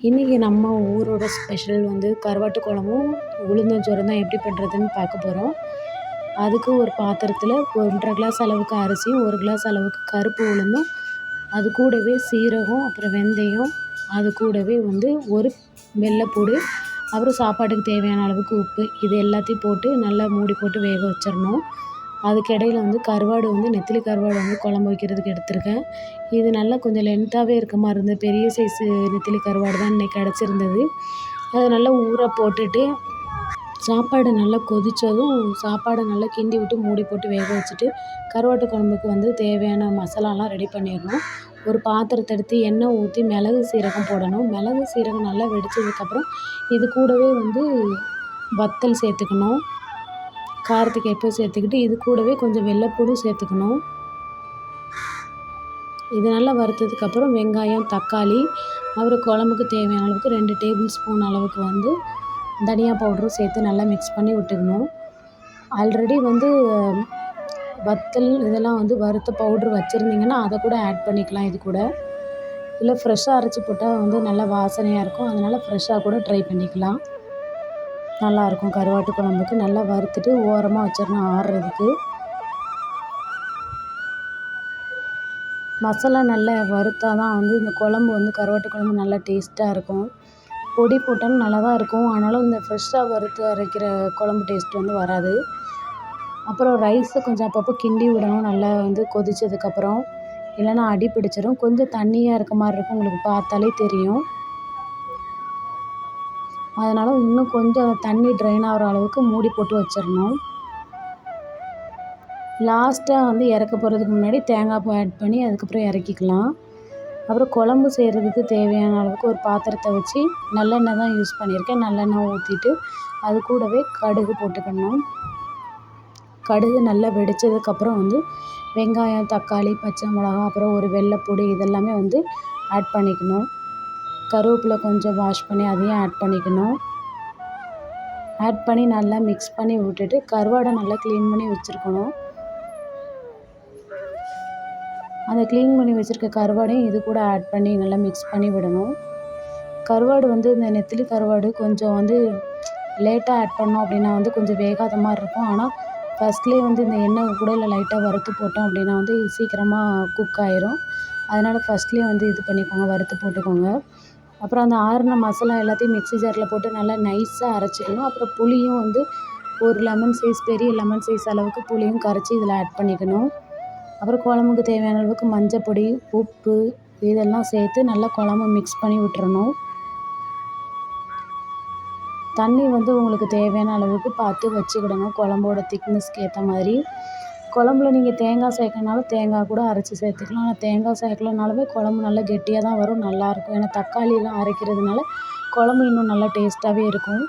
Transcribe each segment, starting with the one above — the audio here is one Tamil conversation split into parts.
இன்றைக்கி நம்ம ஊரோட ஸ்பெஷல் வந்து கருவாட்டு குழம்பும் உளுந்தஞ்சோறும் தான் எப்படி பண்ணுறதுன்னு பார்க்க போகிறோம். அதுக்கு ஒரு பாத்திரத்தில் 1½ கிளாஸ் அளவுக்கு அரிசியும் 1 கிளாஸ் அளவுக்கு கருப்பு உளுந்தும், அது கூடவே சீரகம், அப்புறம் வெந்தயம், அது கூடவே வந்து ஒரு வெள்ளைப்பூடு, அப்புறம் சாப்பாட்டுக்கு தேவையான அளவுக்கு உப்பு, இது எல்லாத்தையும் போட்டு நல்லா மூடி போட்டு வேக வச்சிடணும். அதுக்கு இடையில வந்து கருவாடு வந்து நெத்திலி கருவாடு வந்து குழம்பு வைக்கிறதுக்கு எடுத்திருக்கேன். இது நல்லா கொஞ்சம் லென்த்தாகவே இருக்க மாதிரி இருந்தது. பெரிய சைஸு நெத்திலி கருவாடு தான் இன்றைக்கி கிடச்சிருந்தது. அதை நல்லா ஊற போட்டுட்டு சாப்பாடு நல்லா கொதித்ததும் சாப்பாடை நல்லா கிண்டி விட்டு மூடி போட்டு வேக வச்சுட்டு கருவாட்டு குழம்புக்கு வந்து தேவையான மசாலாலாம் ரெடி பண்ணிடணும். ஒரு பாத்திரத்தை எடுத்து எண்ணெய் ஊற்றி மிளகு சீரகம் போடணும். மிளகு சீரகம் நல்லா வெடித்ததுக்கப்புறம் இது கூடவே வந்து வத்தல் சேர்த்துக்கணும். காரத்துக்கு ஏற்ப சேர்த்துக்கிட்டு இது கூடவே கொஞ்சம் வெள்ளைப்பூடும் சேர்த்துக்கணும். இது நல்லா வறுத்ததுக்கப்புறம் வெங்காயம், தக்காளி, அப்புறம் குழம்புக்கு தேவையான அளவுக்கு 2 டேபிள் ஸ்பூன் அளவுக்கு வந்து தனியா பவுடரும் சேர்த்து நல்லா மிக்ஸ் பண்ணி விட்டுக்கணும். ஆல்ரெடி வந்து வத்தல் இதெல்லாம் வந்து வறுத்த பவுட்ரு வச்சுருந்தீங்கன்னா அதை கூட ஆட் பண்ணிக்கலாம் இது கூட. இல்லை ஃப்ரெஷ்ஷாக அரைச்சி போட்டால் வந்து நல்லா வாசனையாக இருக்கும். அதனால் ஃப்ரெஷ்ஷாக கூட ட்ரை பண்ணிக்கலாம். நல்லாயிருக்கும் கருவாட்டு குழம்புக்கு. நல்லா வறுத்துட்டு ஓரமாக வச்சிடணும் ஆறுறதுக்கு. மசாலா நல்லா வறுத்தா தான் வந்து இந்த குழம்பு வந்து கருவாட்டு குழம்பு நல்லா டேஸ்ட்டாக இருக்கும். பொடி போட்டாலும் நல்லா தான் இருக்கும். ஆனாலும் இந்த ஃப்ரெஷ்ஷாக வறுத்து அரைக்கிற குழம்பு டேஸ்ட் வந்து வராது. அப்புறம் ரைஸை கொஞ்சம் அப்பப்போ கிண்டி விடணும் நல்லா வந்து கொதித்ததுக்கப்புறம். இல்லைன்னா அடி பிடிச்சிரும். கொஞ்சம் தண்ணியாக இருக்க மாதிரி இருக்கும், உங்களுக்கு பார்த்தாலே தெரியும். அதனால் இன்னும் கொஞ்சம் தண்ணி ட்ரைன் ஆகிற அளவுக்கு மூடி போட்டு வச்சிடணும். லாஸ்ட்டாக வந்து இறக்க போகிறதுக்கு முன்னாடி தேங்காய் பூ ஆட் பண்ணி அதுக்கப்புறம் இறக்கிக்கலாம். அப்புறம் குழம்பு செய்கிறதுக்கு தேவையான அளவுக்கு ஒரு பாத்திரத்தை வச்சு நல்லெண்ணெய் தான் யூஸ் பண்ணியிருக்கேன். நல்லெண்ணெய் ஊற்றிட்டு அது கூடவே கடுகு போட்டுக்கணும். கடுகு நல்லா வெடித்ததுக்கப்புறம் வந்து வெங்காயம், தக்காளி, பச்சை மிளகா, அப்புறம் ஒரு வெள்ளைப்பூடு இதெல்லாமே வந்து ஆட் பண்ணிக்கணும். கருவேப்பிலை கொஞ்சம் வாஷ் பண்ணி அதையும் ஆட் பண்ணிக்கணும். ஆட் பண்ணி நல்லா மிக்ஸ் பண்ணி விட்டுட்டு கருவாடை நல்லா க்ளீன் பண்ணி வச்சுருக்கணும். அந்த க்ளீன் பண்ணி வச்சுருக்க கருவாடையும் இது கூட ஆட் பண்ணி நல்லா மிக்ஸ் பண்ணி விடணும். கருவாடு வந்து இந்த நெத்திலி கருவாடு கொஞ்சம் வந்து லேட்டாக ஆட் பண்ணோம் அப்படின்னா வந்து கொஞ்சம் வேகாத மாதிரி இருக்கும். ஆனால் ஃபஸ்ட்லேயே வந்து இந்த எண்ணெய் கூட இல்லை லைட்டாக வறுத்து போட்டோம் அப்படின்னா வந்து சீக்கிரமாக குக் ஆயிரும். அதனால் ஃபஸ்ட்லேயே வந்து இது பண்ணிக்கோங்க, வறுத்து போட்டுக்கோங்க. அப்புறம் அந்த ஆறின மசாலா எல்லாத்தையும் மிக்ஸி ஜாரில் போட்டு நல்லா நைஸாக அரைச்சிக்கணும். அப்புறம் புளியும் வந்து ஒரு லெமன் சைஸ், பெரிய லெமன் சைஸ் அளவுக்கு புளியும் கரைச்சி இதில் ஆட் பண்ணிக்கணும். அப்புறம் குழம்புக்கு தேவையான அளவுக்கு மஞ்சப்பொடி, உப்பு இதெல்லாம் சேர்த்து நல்லா குழம்பு மிக்ஸ் பண்ணி விட்டுறணும். தண்ணி வந்து உங்களுக்கு தேவையான அளவுக்கு பார்த்து வச்சுக்கிடணும், குழம்போட திக்னஸ்க்கு ஏற்ற மாதிரி. குழம்புல நீங்கள் தேங்காய் சேர்க்கனாலும் தேங்காய் கூட அரைச்சி சேர்த்துக்கலாம். ஆனால் தேங்காய் சேர்க்கலனாலுமே குழம்பு நல்லா கெட்டியாக தான் வரும், நல்லாயிருக்கும். ஏன்னா தக்காளிலாம் அரைக்கிறதுனால குழம்பு இன்னும் நல்லா டேஸ்ட்டாகவே இருக்கும்.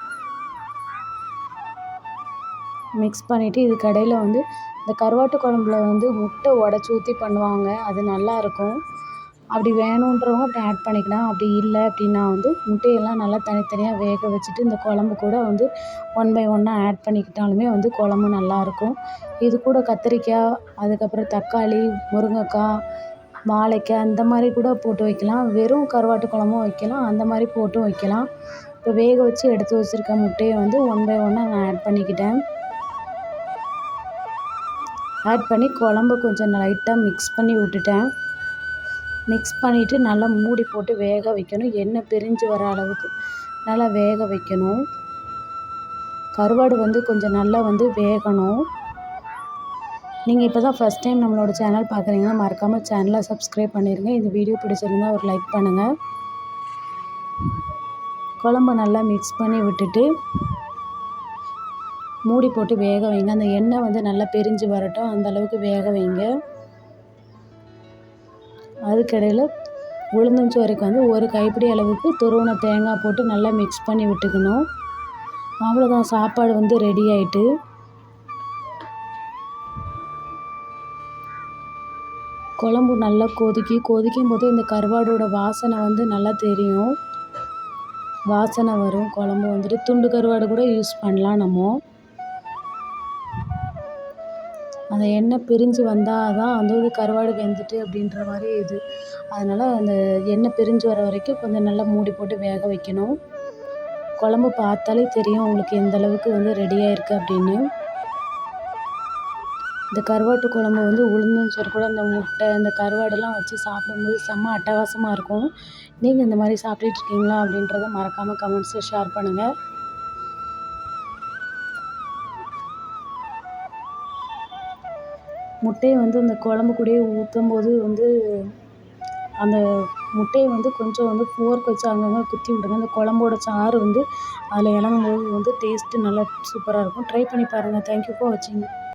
மிக்ஸ் பண்ணிவிட்டு இதுக்கு இடையில வந்து இந்த கருவாட்டு குழம்புல வந்து முட்டை உடச்சி ஊற்றி பண்ணுவாங்க, அது நல்லாயிருக்கும். அப்படி வேணுன்றவங்க அப்படி ஆட் பண்ணிக்கலாம். அப்படி இல்லை அப்படின்னா வந்து முட்டையெல்லாம் நல்லா தனித்தனியாக வேக வச்சுட்டு இந்த குழம்பு கூட வந்து 1 பை 1 ஆட் பண்ணிக்கிட்டாலுமே வந்து குழம்பு நல்லாயிருக்கும். இது கூட கத்திரிக்காய், அதுக்கப்புறம் தக்காளி, முருங்கைக்காய், வாழைக்காய் அந்த மாதிரி கூட போட்டு வைக்கலாம். வெறும் கருவாட்டு குழம்பும் வைக்கலாம், அந்த மாதிரி போட்டும் வைக்கலாம். இப்போ வேக வச்சு எடுத்து வச்சுருக்க முட்டையை வந்து 1 பை 1 நான் ஆட் பண்ணிக்கிட்டேன். ஆட் பண்ணி குழம்பு கொஞ்சம் லைட்டாக மிக்ஸ் பண்ணி விட்டுட்டேன். மிக்ஸ் பண்ணிவிட்டு நல்லா மூடி போட்டு வேக வைக்கணும். எண்ணெய் பிரிஞ்சு வர அளவுக்கு நல்லா வேக வைக்கணும். கருவாடு வந்து கொஞ்சம் நல்லா வந்து வேகணும். நீங்கள் இப்போ தான் ஃபஸ்ட் டைம் நம்மளோட சேனல் பார்க்குறீங்கன்னா மறக்காமல் சேனலை சப்ஸ்கிரைப் பண்ணிடுங்க. இந்த வீடியோ பிடிச்சிருந்தால் ஒரு லைக் பண்ணுங்கள். குழம்பு நல்லா மிக்ஸ் பண்ணி விட்டுட்டு மூடி போட்டு வேக வைங்க. அந்த எண்ணெய் வந்து நல்லா பிரிஞ்சு வரட்டும், அந்தளவுக்கு வேக வைங்க. அதுக்கிடையில் உளுந்தஞ்சோறுக்கு வந்து ஒரு கைப்பிடி அளவுக்கு துருவின தேங்காய் போட்டு நல்லா மிக்ஸ் பண்ணி விட்டுக்கணும். அவ்வளோதான், சாப்பாடு வந்து ரெடி ஆகிட்டு. குழம்பு நல்லா கொதிக்கும் போது இந்த கருவாடோட வாசனை வந்து நல்லா தெரியும், வாசனை வரும். குழம்பு வந்துட்டு துண்டு கருவாடு கூட யூஸ் பண்ணலாம் நம்ம. அந்த எண்ணெய் பிரிஞ்சு வந்தால் தான் வந்து கருவாடு வெந்துட்டு அப்படின்ற மாதிரி இது. அதனால் அந்த எண்ணெய் பிரிஞ்சு வர வரைக்கும் கொஞ்சம் நல்லா மூடி போட்டு வேக வைக்கணும். குழம்பு பார்த்தாலே தெரியும் உங்களுக்கு எந்த அளவுக்கு வந்து ரெடியாக இருக்குது அப்படின்னு. இந்த கருவாட்டு குழம்பு வந்து உளுந்தஞ்சோறு கூட அந்த முட்டை இந்த கருவாடெல்லாம் வச்சு சாப்பிடும்போது செம்ம அட்டகாசமாக இருக்கும். நீங்கள் இந்த மாதிரி சாப்பிட்டுட்டு இருக்கீங்களா அப்படின்றத மறக்காமல் கமெண்ட்ஸில் ஷேர் பண்ணுங்கள். முட்டையை வந்து இந்த குழம்பு கூடயே ஊற்றும்போது வந்து அந்த முட்டையை வந்து கொஞ்சம் வந்து ஃபோர்க் வச்சு அங்கங்கே குத்தி விடுங்க. அந்த குழம்போட சாறு வந்து அதில் இறங்கும்போது வந்து டேஸ்ட்டு நல்லா சூப்பராக இருக்கும். ட்ரை பண்ணி பாருங்கள். தேங்க்யூ ஃபார் வாட்சிங்.